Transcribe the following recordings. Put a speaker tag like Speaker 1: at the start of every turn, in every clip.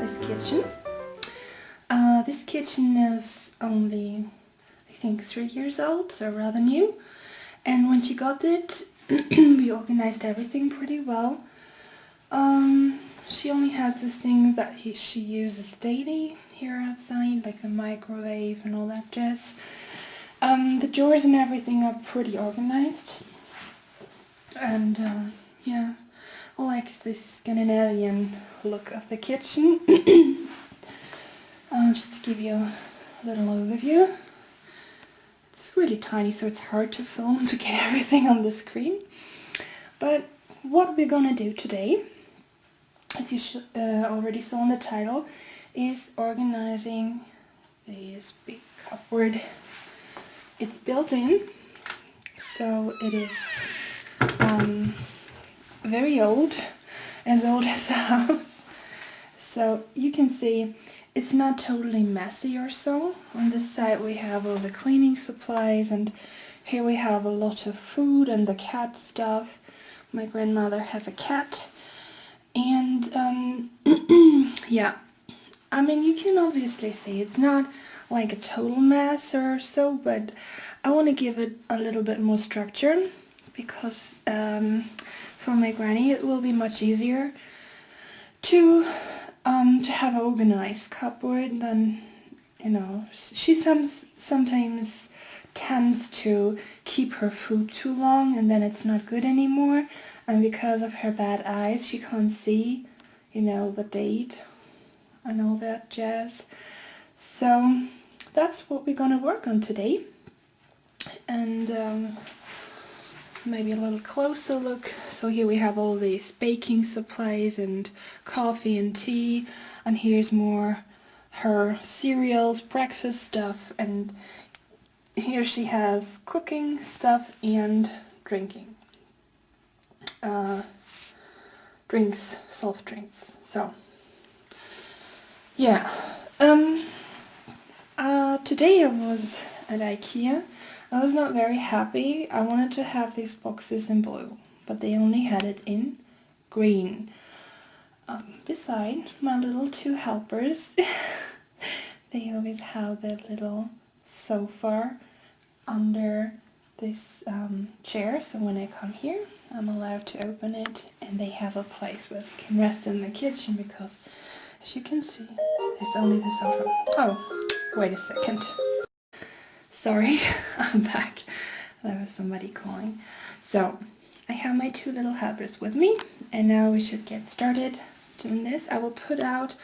Speaker 1: this kitchen. This kitchen is only, I think, 3 years old, so rather new. And when she got it, we organized everything pretty well. She only has this thing that she uses daily here outside, like the microwave and all that jazz. The drawers and everything are pretty organized. And yeah, I like this Scandinavian look of the kitchen. Just to give you a little overview. It's really tiny, so it's hard to film to get everything on the screen. But what we're gonna do today, as you already saw in the title, is organizing this big cupboard. It's built in, so it is very old, as old as the house. So you can see it's not totally messy or so. On this side we have all the cleaning supplies, and here we have a lot of food and the cat stuff. My grandmother has a cat. And yeah, I mean, you can obviously see it's not like a total mess or so, but I want to give it a little bit more structure because for my granny it will be much easier to have an organized cupboard than, you know, she sometimes tends to keep her food too long and then it's not good anymore, and because of her bad eyes she can't see, you know, the date and all that jazz. So that's what we're gonna work on today. And maybe a little closer look. So here we have all these baking supplies and coffee and tea, and here's more her cereals, breakfast stuff, and here she has cooking stuff and drinking drinks, soft drinks. So yeah, today I was at IKEA. I was not very happy. I wanted to have these boxes in blue, but they only had it in green. Beside my little two helpers, they always have their little sofa under this chair, so when I come here I'm allowed to open it, and they have a place where they can rest in the kitchen because, as you can see, it's only the sofa. Oh, wait a second. Sorry, I'm back. There was somebody calling. So, I have my two little helpers with me, and now we should get started doing this. I will put out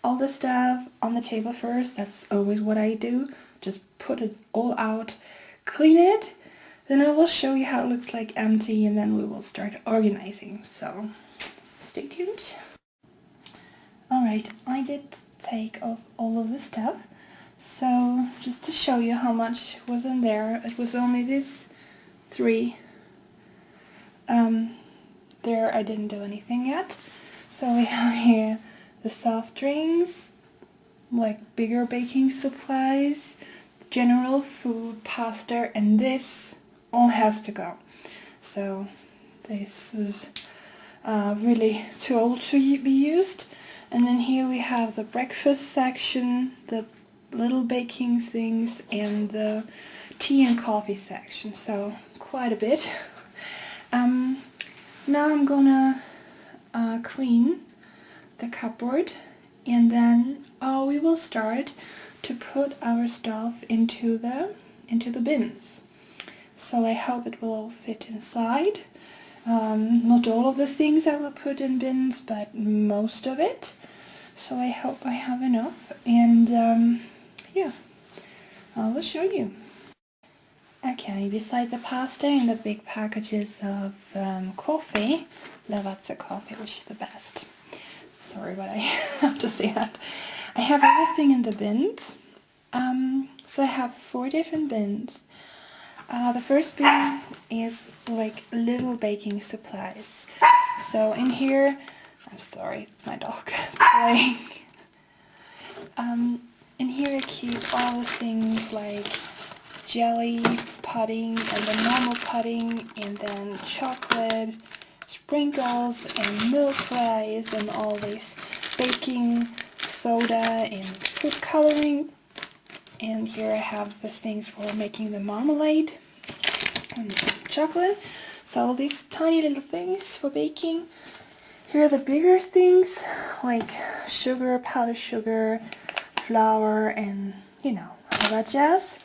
Speaker 1: all the stuff on the table first. That's always what I do. Just put it all out, clean it, then I will show you how it looks like empty, and then we will start organizing. So, stay tuned. Alright, I did take off all of the stuff. So, just to show you how much was in there, it was only these 3. There I didn't do anything yet. So we have here the soft drinks, like bigger baking supplies, general food, pasta, and this all has to go. So this is really too old to be used. And then here we have the breakfast section, the little baking things, and the tea and coffee section, so quite a bit. Now I'm gonna clean the cupboard, and then we will start to put our stuff into the bins. So I hope it will all fit inside. Not all of the things I will put in bins, but most of it. So I hope I have enough, and yeah, I will show you. Okay, beside the pasta and the big packages of coffee, Lavazza coffee, which is the best. Sorry, but I have to say that. I have everything in the bins. So I have 4 different bins. The first bin is like little baking supplies. So in here, I'm sorry, it's my dog playing. In here I keep all the things like jelly, pudding, and the normal pudding, and then chocolate, sprinkles, and milk rice, and all these baking soda and food coloring. And here I have the things for making the marmalade and chocolate. So all these tiny little things for baking. Here are the bigger things like sugar, powdered sugar, flour, and you know, all that jazz.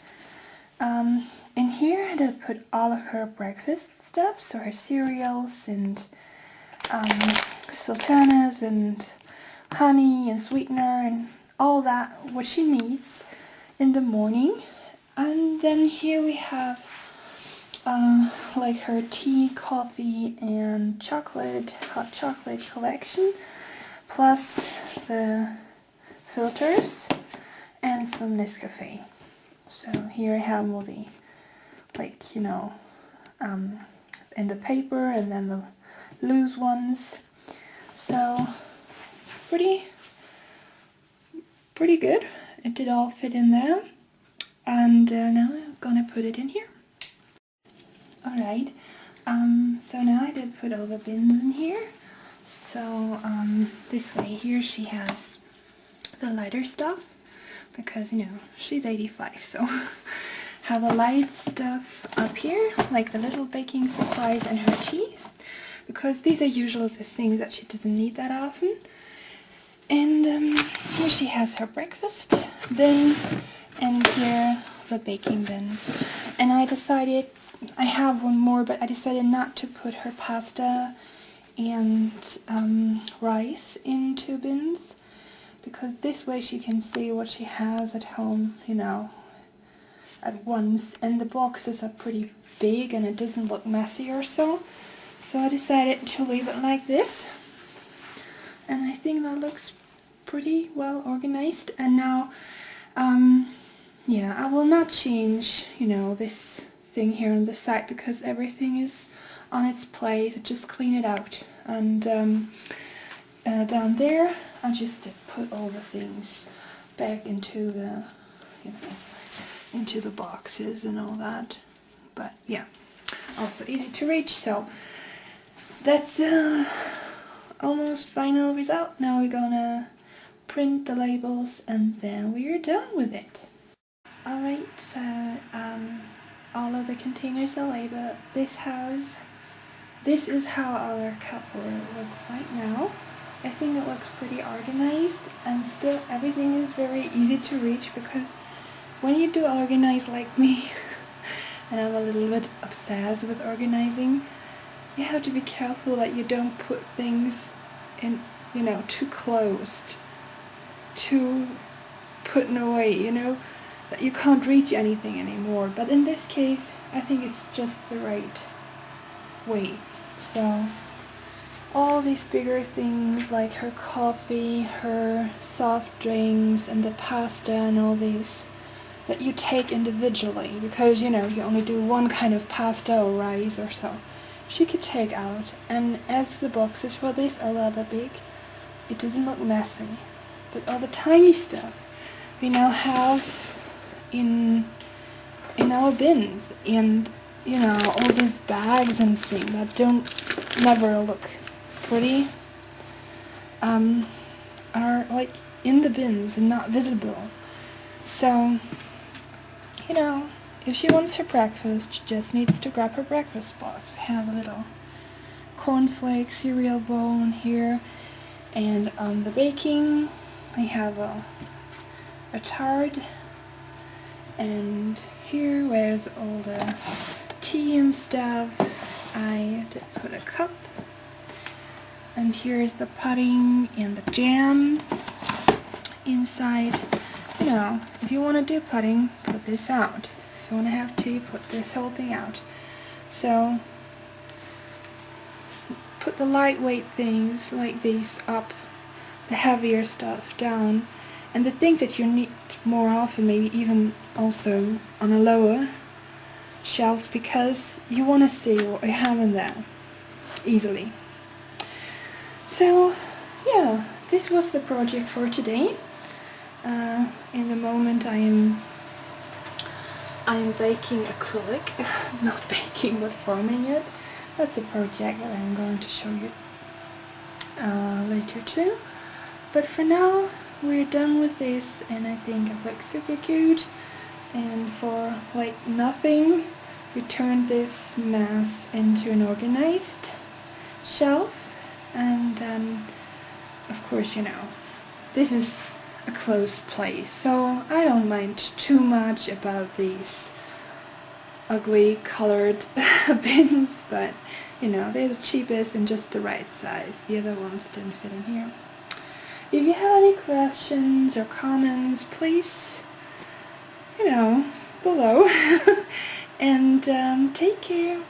Speaker 1: And here I did put all of her breakfast stuff, so her cereals and sultanas and honey and sweetener and all that what she needs in the morning. And then here we have like her tea, coffee, and chocolate, hot chocolate collection, plus the filters and some Nescafe. So here I have all the, like, you know, in the paper, and then the loose ones. So pretty good. It did all fit in there. And now I'm gonna put it in here. Alright, so now I did put all the bins in here. So this way here she has the lighter stuff, because you know she's 85, so have the light stuff up here, like the little baking supplies and her tea, because these are usually the things that she doesn't need that often. And here she has her breakfast bin, and here the baking bin. And I decided, I have one more, but I decided not to put her pasta and rice into bins, because this way she can see what she has at home, you know, at once. And the boxes are pretty big and it doesn't look messy or so. So I decided to leave it like this. And I think that looks pretty well organized. And now, yeah, I will not change, you know, this thing here on the side, because everything is on its place. I just clean it out. And down there, I just put all the things back into the, you know, into the boxes and all that. But yeah, also easy to reach. So that's almost final result. Now we're gonna print the labels and then we are done with it. Alright, so all of the containers are labeled. This house, this is how our cupboard looks like now. I think it looks pretty organized, and still everything is very easy to reach, because when you do organize like me, and I'm a little bit obsessed with organizing, you have to be careful that you don't put things in, you know, too closed, too putting away, you know, that you can't reach anything anymore. But in this case, I think it's just the right way. So all these bigger things like her coffee, her soft drinks, and the pasta and all these that you take individually, because you know you only do one kind of pasta or rice or so, she could take out. And as the boxes for this are rather big, it doesn't look messy. But all the tiny stuff we now have in our bins, and you know, all these bags and things that don't never look pretty are like in the bins and not visible. So, you know, if she wants her breakfast, she just needs to grab her breakfast box. I have a little cornflake cereal bowl in here, and on the baking I have a tart, and here where's all the tea and stuff, I did put a cup. And here's the pudding and the jam inside. You know, if you want to do pudding, put this out. If you want to have tea, put this whole thing out. So put the lightweight things like these up, the heavier stuff down, and the things that you need more often, maybe even also on a lower shelf, because you want to see what you have in there easily. So yeah, this was the project for today. In the moment I am baking acrylic, not baking but forming it. That's a project that I'm going to show you later too. But for now, we're done with this, and I think it looks super cute. And for like nothing, we turned this mess into an organized shelf. And of course, you know, this is a closed place, so I don't mind too much about these ugly colored bins, but you know, they're the cheapest and just the right size. The other ones didn't fit in here. If you have any questions or comments, please, you know, below. And take care.